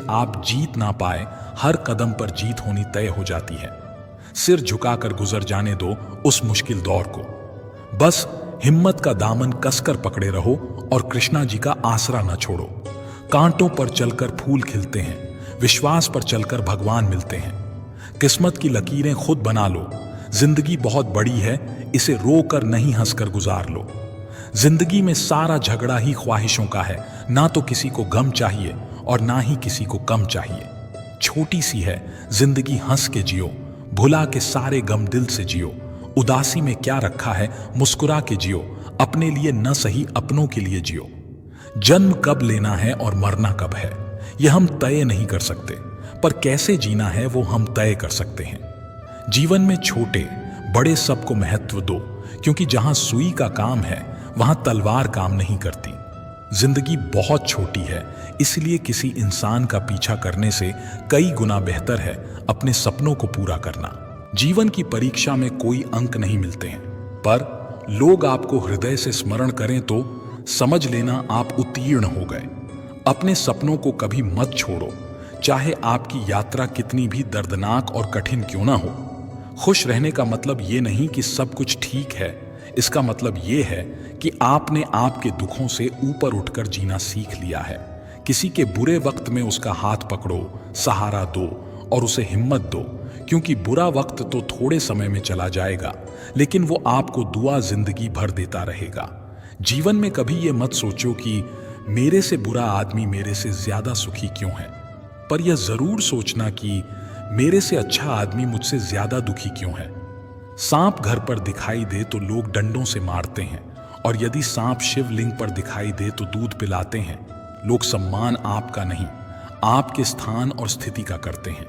आप जीत ना पाए, हर कदम पर जीत होनी तय हो जाती है। सिर झुकाकर गुजर जाने दो उस मुश्किल दौर को। बस हिम्मत का दामन कसकर पकड़े रहो और कृष्णा जी का आसरा न छोड़ो। कांटों पर चलकर फूल खिलते हैं, विश्वास पर चलकर भगवान मिलते हैं। किस्मत की लकीरें खुद बना लो। जिंदगी बहुत बड़ी है, इसे रोकर नहीं हंसकर गुजार लो। जिंदगी में सारा झगड़ा ही ख्वाहिशों का है, ना तो किसी को गम चाहिए और ना ही किसी को कम चाहिए। छोटी सी है जिंदगी, हंस के जियो, भुला के सारे गम दिल से जियो। उदासी में क्या रखा है, मुस्कुरा के जियो, अपने लिए न सही अपनों के लिए जियो। जन्म कब लेना है और मरना कब है, यह हम तय नहीं कर सकते, पर कैसे जीना है वो हम तय कर सकते हैं। जीवन में छोटे बड़े सबको महत्व दो, क्योंकि जहां सुई का काम है वहां तलवार काम नहीं करती। जिंदगी बहुत छोटी है, इसलिए किसी इंसान का पीछा करने से कई गुना बेहतर है अपने सपनों को पूरा करना। जीवन की परीक्षा में कोई अंक नहीं मिलते हैं, पर लोग आपको हृदय से स्मरण करें तो समझ लेना आप उत्तीर्ण हो गए। अपने सपनों को कभी मत छोड़ो, चाहे आपकी यात्रा कितनी भी दर्दनाक और कठिन क्यों ना हो। खुश रहने का मतलब ये नहीं कि सब कुछ ठीक है, इसका मतलब ये है कि आपने आपके दुखों से ऊपर उठकर जीना सीख लिया है। किसी के बुरे वक्त में उसका हाथ पकड़ो, सहारा दो और उसे हिम्मत दो, क्योंकि बुरा वक्त तो थोड़े समय में चला जाएगा, लेकिन वो आपको दुआ जिंदगी भर देता रहेगा। जीवन में कभी ये मत सोचो कि मेरे से बुरा आदमी मेरे से ज्यादा सुखी क्यों है, पर यह जरूर सोचना कि मेरे से अच्छा आदमी मुझसे ज्यादा दुखी क्यों है। सांप घर पर दिखाई दे तो लोग डंडों से मारते हैं, और यदि सांप शिवलिंग पर दिखाई दे तो दूध पिलाते हैं। लोग सम्मान आपका नहीं, आपके स्थान और स्थिति का करते हैं।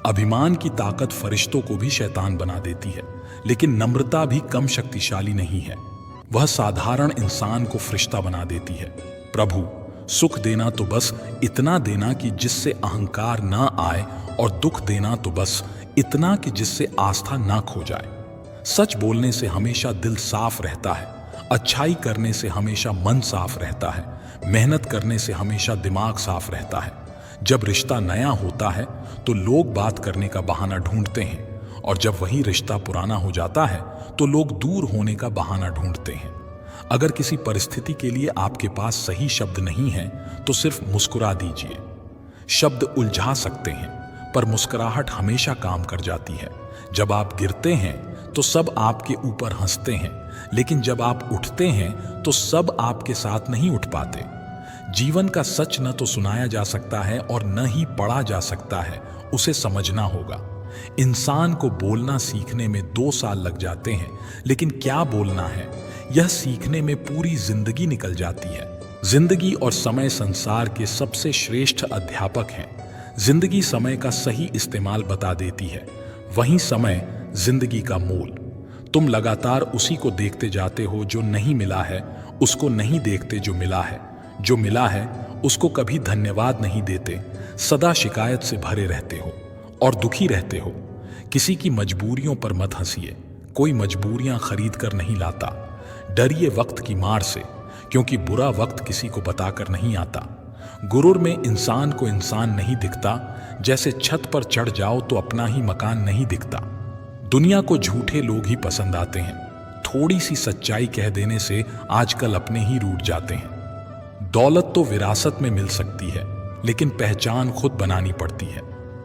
अभिमान की ताकत फरिश्तों को भी शैतान बना देती है, लेकिन नम्रता भी कम शक्तिशाली नहीं है। वह साधारण इंसान को फरिश्ता बना देती है। प्रभु, सुख देना तो बस इतना देना कि जिससे अहंकार ना आए, और दुख देना तो बस इतना कि जिससे आस्था ना खो जाए। सच बोलने से हमेशा दिल साफ रहता है, अच्छाई करने से हमेशा मन साफ रहता है, मेहनत करने से हमेशा दिमाग साफ रहता है। जब रिश्ता नया होता है तो लोग बात करने का बहाना ढूंढते हैं, और जब वही रिश्ता पुराना हो जाता है तो लोग दूर होने का बहाना ढूंढते हैं। अगर किसी परिस्थिति के लिए आपके पास सही शब्द नहीं है तो सिर्फ मुस्कुरा दीजिए। शब्द उलझा सकते हैं, पर मुस्कुराहट हमेशा काम कर जाती है। जब आप गिरते हैं तो सब आपके ऊपर हंसते हैं, लेकिन जब आप उठते हैं तो सब आपके साथ नहीं उठ पाते। जीवन का सच न तो सुनाया जा सकता है और न ही पढ़ा जा सकता है, उसे समझना होगा। इंसान को बोलना सीखने में 2 साल लग जाते हैं, लेकिन क्या बोलना है यह सीखने में पूरी जिंदगी निकल जाती है। जिंदगी और समय संसार के सबसे श्रेष्ठ अध्यापक हैं। जिंदगी समय का सही इस्तेमाल बता देती है, वहीं समय जिंदगी का मूल। तुम लगातार उसी को देखते जाते हो जो नहीं मिला है, उसको नहीं देखते जो मिला है। जो मिला है उसको कभी धन्यवाद नहीं देते, सदा शिकायत से भरे रहते हो और दुखी रहते हो। किसी की मजबूरियों पर मत हंसिए, कोई मजबूरियां खरीद कर नहीं लाता। डरिए वक्त की मार से, क्योंकि बुरा वक्त किसी को बताकर नहीं आता। गुरूर में इंसान को इंसान नहीं दिखता, जैसे छत पर चढ़ जाओ तो अपना ही मकान नहीं दिखता। दुनिया को झूठे लोग ही पसंद आते हैं, थोड़ी सी सच्चाई कह देने से आजकल अपने ही रूठ जाते हैं। दौलत तो विरासत में मिल सकती है, लेकिन पहचान खुद बनानी पड़ती है।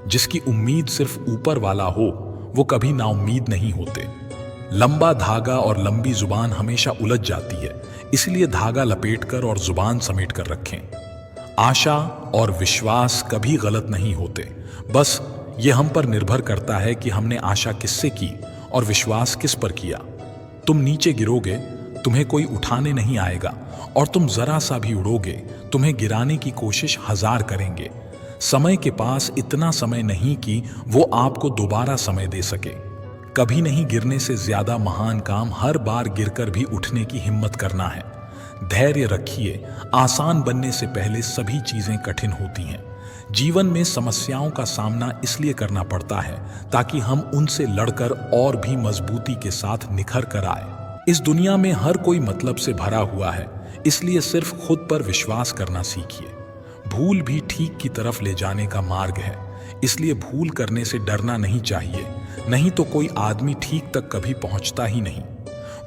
जिसकी उम्मीद सिर्फ ऊपर वाला हो वो कभी नाउम्मीद नहीं होते। लंबा धागा और लंबी जुबान हमेशा उलझ जाती है, इसलिए धागा लपेटकर और जुबान समेटकर रखें। आशा और विश्वास कभी गलत नहीं होते, बस ये हम पर निर्भर करता है कि हमने आशा किससे की और विश्वास किस पर किया। तुम नीचे गिरोगे, तुम्हें कोई उठाने नहीं आएगा, और तुम जरा सा भी उड़ोगे, तुम्हें गिराने की कोशिश 1000 करेंगे। समय के पास इतना समय नहीं कि वो आपको दोबारा समय दे सके। कभी नहीं गिरने से ज्यादा महान काम हर बार गिरकर भी उठने की हिम्मत करना है। धैर्य रखिए, आसान बनने से पहले सभी चीजें कठिन होती हैं। जीवन में समस्याओं का सामना इसलिए करना पड़ता है ताकि हम उनसे लड़कर और भी मजबूती के साथ निखर कर आए। इस दुनिया में हर कोई मतलब से भरा हुआ है, इसलिए सिर्फ खुद पर विश्वास करना सीखिए। भूल भी ठीक की तरफ ले जाने का मार्ग है, इसलिए भूल करने से डरना नहीं चाहिए, नहीं तो कोई आदमी ठीक तक कभी पहुंचता ही नहीं।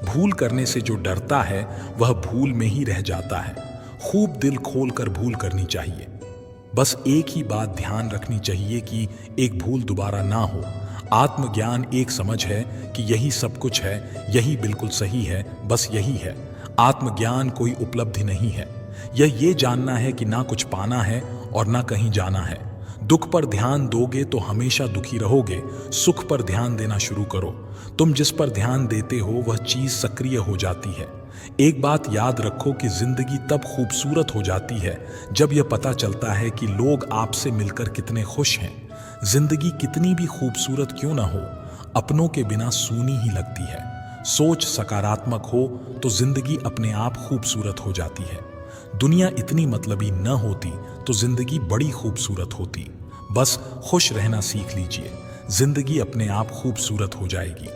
भूल करने से जो डरता है वह भूल में ही रह जाता है। खूब दिल खोल कर भूल करनी चाहिए। बस एक ही बात ध्यान रखनी चाहिए कि एक भूल दोबारा ना हो। आत्मज्ञान एक समझ है कि यही सब कुछ है, यही बिल्कुल सही है, बस यही है। आत्मज्ञान कोई उपलब्धि नहीं है। यह ये जानना है कि ना कुछ पाना है और ना कहीं जाना है। दुख पर ध्यान दोगे तो हमेशा दुखी रहोगे। सुख पर ध्यान देना शुरू करो। तुम जिस पर ध्यान देते हो वह चीज सक्रिय हो जाती है। एक बात याद रखो कि जिंदगी तब खूबसूरत हो जाती है जब यह पता चलता है कि लोग आपसे मिलकर कितने खुश हैं। जिंदगी कितनी भी खूबसूरत क्यों ना हो, अपनों के बिना सूनी ही लगती है। सोच सकारात्मक हो तो जिंदगी अपने आप खूबसूरत हो जाती है। दुनिया इतनी मतलबी न होती तो जिंदगी बड़ी खूबसूरत होती। बस खुश रहना सीख लीजिए, जिंदगी अपने आप खूबसूरत हो जाएगी।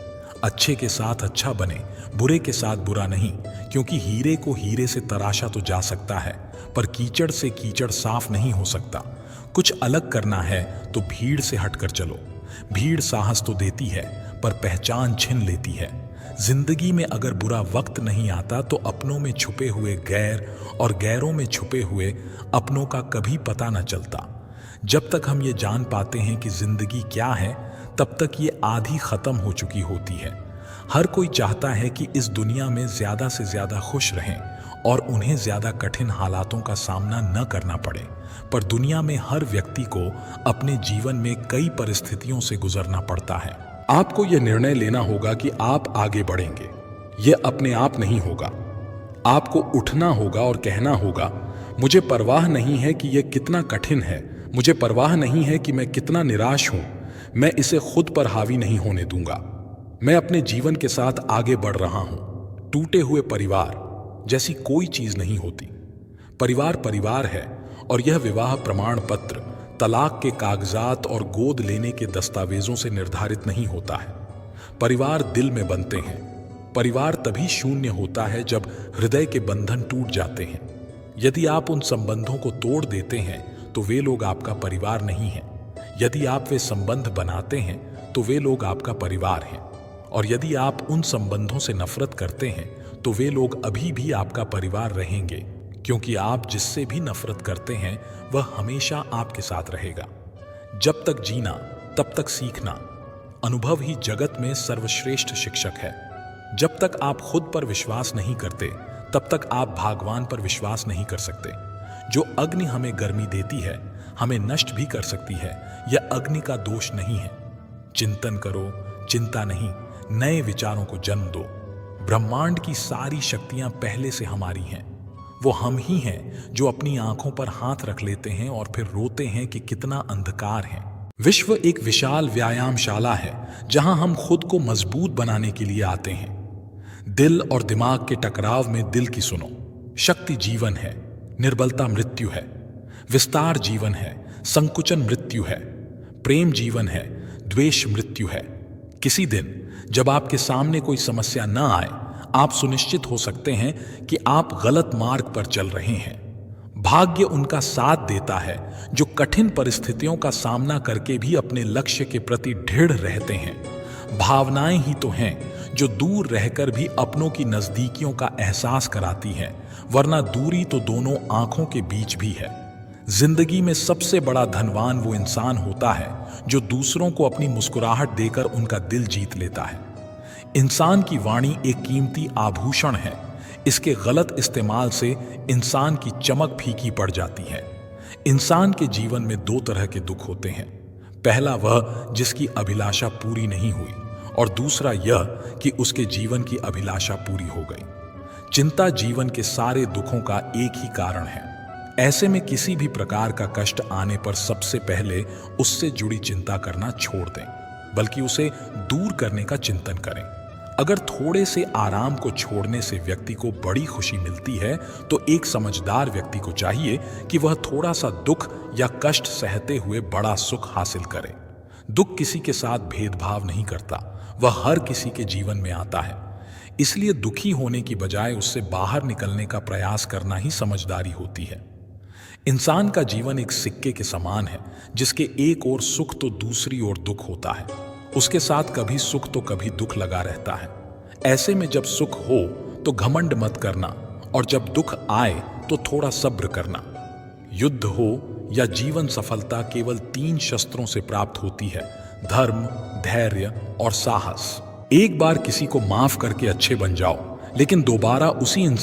अच्छे के साथ अच्छा बने, बुरे के साथ बुरा नहीं, क्योंकि हीरे को हीरे से तराशा तो जा सकता है, पर कीचड़ से कीचड़ साफ नहीं हो सकता। कुछ अलग करना है तो भीड़ से हटकर चलो। भीड़ साहस तो देती है पर पहचान छीन लेती है। जिंदगी में अगर बुरा वक्त नहीं आता तो अपनों में छुपे हुए गैर और गैरों में छुपे हुए अपनों का कभी पता न चलता। जब तक हम ये जान पाते हैं कि जिंदगी क्या है, तब तक ये आधी खत्म हो चुकी होती है। हर कोई चाहता है कि इस दुनिया में ज्यादा से ज्यादा खुश रहें और उन्हें ज्यादा कठिन हालातों का सामना न करना पड़े, पर दुनिया में हर व्यक्ति को अपने जीवन में कई परिस्थितियों से गुजरना पड़ता है। आपको यह निर्णय लेना होगा कि आप आगे बढ़ेंगे। यह अपने आप नहीं होगा। आपको उठना होगा और कहना होगा, मुझे परवाह नहीं है कि यह कितना कठिन है, मुझे परवाह नहीं है कि मैं कितना निराश हूं, मैं इसे खुद पर हावी नहीं होने दूंगा। मैं अपने जीवन के साथ आगे बढ़ रहा हूं। टूटे हुए परिवार जैसी कोई चीज नहीं होती। परिवार परिवार है और यह विवाह प्रमाण पत्र, तलाक के कागजात और गोद लेने के दस्तावेजों से निर्धारित नहीं होता है। परिवार दिल में बनते हैं। परिवार तभी शून्य होता है जब हृदय के बंधन टूट जाते हैं। यदि आप उन संबंधों को तोड़ देते हैं तो वे लोग आपका परिवार नहीं हैं। यदि आप वे संबंध बनाते हैं तो वे लोग आपका परिवार हैं। और यदि आप उन संबंधों से नफरत करते हैं तो वे लोग अभी भी आपका परिवार रहेंगे, क्योंकि आप जिससे भी नफरत करते हैं वह हमेशा आपके साथ रहेगा। जब तक जीना तब तक सीखना। अनुभव ही जगत में सर्वश्रेष्ठ शिक्षक है। जब तक आप खुद पर विश्वास नहीं करते तब तक आप भगवान पर विश्वास नहीं कर सकते। जो अग्नि हमें गर्मी देती है हमें नष्ट भी कर सकती है। यह अग्नि का दोष नहीं है। चिंतन करो, चिंता नहीं, नए विचारों को जन्म दो। ब्रह्मांड की सारी शक्तियां पहले से हमारी हैं। वो हम ही हैं जो अपनी आंखों पर हाथ रख लेते हैं और फिर रोते हैं कि कितना अंधकार है। विश्व एक विशाल व्यायामशाला है जहां हम खुद को मजबूत बनाने के लिए आते हैं। दिल और दिमाग के टकराव में दिल की सुनो। शक्ति जीवन है, निर्बलता मृत्यु है। विस्तार जीवन है, संकुचन मृत्यु है। प्रेम जीवन है, द्वेष मृत्यु है। किसी दिन जब आपके सामने कोई समस्या न आए, आप सुनिश्चित हो सकते हैं कि आप गलत मार्ग पर चल रहे हैं। भाग्य उनका साथ देता है जो कठिन परिस्थितियों का सामना करके भी अपने लक्ष्य के प्रति दृढ़ रहते हैं। भावनाएं ही तो हैं जो दूर रहकर भी अपनों की नजदीकियों का एहसास कराती हैं, वरना दूरी तो दोनों आंखों के बीच भी है। जिंदगी में सबसे बड़ा धनवान वो इंसान होता है जो दूसरों को अपनी मुस्कुराहट देकर उनका दिल जीत लेता है। इंसान की वाणी एक कीमती आभूषण है। इसके गलत इस्तेमाल से इंसान की चमक फीकी पड़ जाती है। इंसान के जीवन में दो तरह के दुख होते हैं। पहला वह जिसकी अभिलाषा पूरी नहीं हुई, और दूसरा यह कि उसके जीवन की अभिलाषा पूरी हो गई। चिंता जीवन के सारे दुखों का एक ही कारण है। ऐसे में किसी भी प्रकार का कष्ट आने पर सबसे पहले उससे जुड़ी चिंता करना छोड़ दें, बल्कि उसे दूर करने का चिंतन करें। अगर थोड़े से आराम को छोड़ने से व्यक्ति को बड़ी खुशी मिलती है, तो एक समझदार व्यक्ति को चाहिए कि वह थोड़ा सा दुख या कष्ट सहते हुए बड़ा सुख हासिल करे। दुख किसी के साथ भेदभाव नहीं करता, वह हर किसी के जीवन में आता है। इसलिए दुखी होने की बजाय उससे बाहर निकलने का प्रयास करना ही समझदारी होती है। इंसान का जीवन एक सिक्के के समान है, जिसके एक ओर सुख तो दूसरी ओर दुख होता है। उसके साथ कभी सुख तो कभी दुख लगा रहता है। ऐसे में जब सुख हो तो घमंड मत करना, और जब दुख आए तो थोड़ा सब्र करना। युद्ध हो या जीवन सफलता केवल 3 शस्त्रों से प्राप्त होती है: धर्म, धैर्य और साहस। एक बार किसी को माफ करके अच्छे बन जाओ, लेकिन दोबारा उसी इंसान